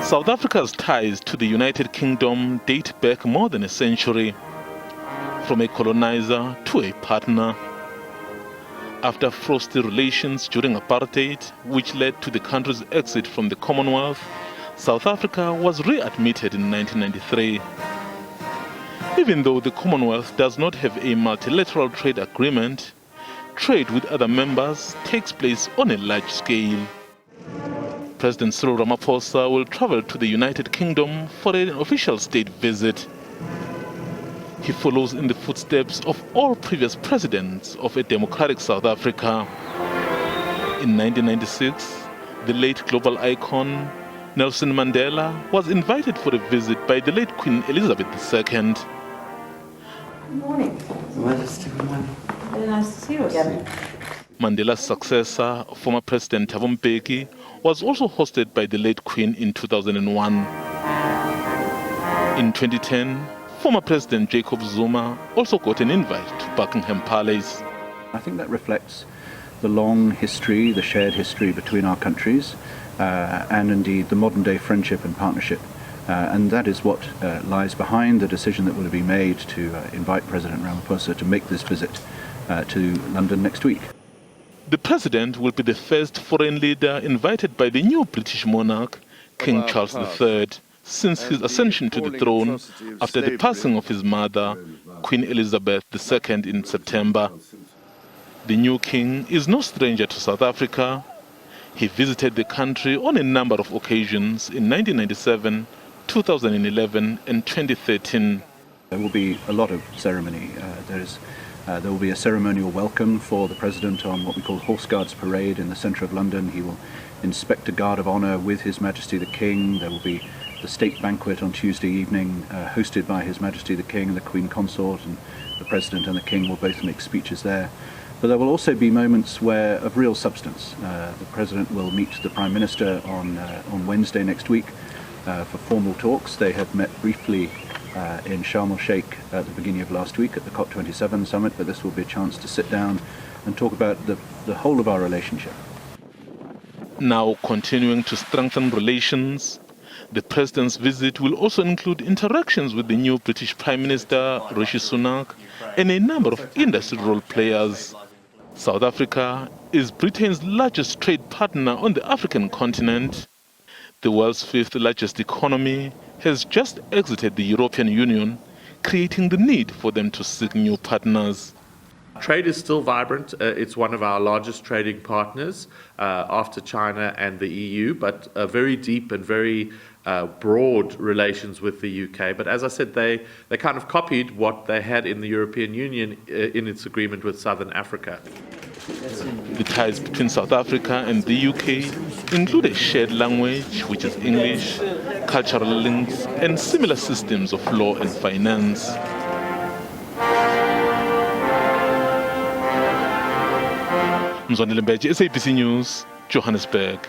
South Africa's ties to the United Kingdom date back more than a century, from a colonizer to a partner. After frosty relations during apartheid, which led to the country's exit from the Commonwealth, South Africa was readmitted in 1993. Even though the Commonwealth does not have a multilateral trade agreement, trade with other members takes place on a large scale. President Cyril Ramaphosa will travel to the United Kingdom for an official state visit. He follows in the footsteps of all previous presidents of a democratic South Africa. In 1996, the late global icon Nelson Mandela was invited for a visit by the late Queen Elizabeth II. Good morning. Majesty, good morning. Very nice to see you again. Mandela's successor, former President Thabo Mbeki, was also hosted by the late Queen in 2001. In 2010, former President Jacob Zuma also got an invite to Buckingham Palace. I think that reflects the long history, the shared history between our countries, and indeed the modern day friendship and partnership. And that is what lies behind the decision that will be made to invite President Ramaphosa to make this visit to London next week. The President will be the first foreign leader invited by the new British monarch, King Charles III, since his ascension to the throne after the passing of his mother, Queen Elizabeth II, in September. The new king is no stranger to South Africa. He visited the country on a number of occasions in 1997, 2011 and 2013. There will be a lot of ceremony. There will be a ceremonial welcome for the President on what we call Horse Guards Parade in the centre of London. He will inspect a guard of honour with His Majesty the King. There will be the state banquet on Tuesday evening, hosted by His Majesty the King and the Queen Consort, and the President and the King will both make speeches there. But there will also be moments of real substance. The President will meet the Prime Minister on Wednesday next week for formal talks. They have met briefly in Sharm el-Sheikh at the beginning of last week at the COP27 summit, but this will be a chance to sit down and talk about the whole of our relationship. Now continuing to strengthen relations, the President's visit will also include interactions with the new British Prime Minister, Rishi Sunak, and a number of industry role players. South Africa is Britain's largest trade partner on the African continent. The world's fifth largest economy has just exited the European Union, creating the need for them to seek new partners. Trade is still vibrant. It's one of our largest trading partners after China and the EU, but very deep and very broad relations with the UK. But as I said, they kind of copied what they had in the European Union in its agreement with Southern Africa. The ties between South Africa and the UK include a shared language, which is English, cultural links, and similar systems of law and finance. Mzwandile Mbeje, SABC News, Johannesburg.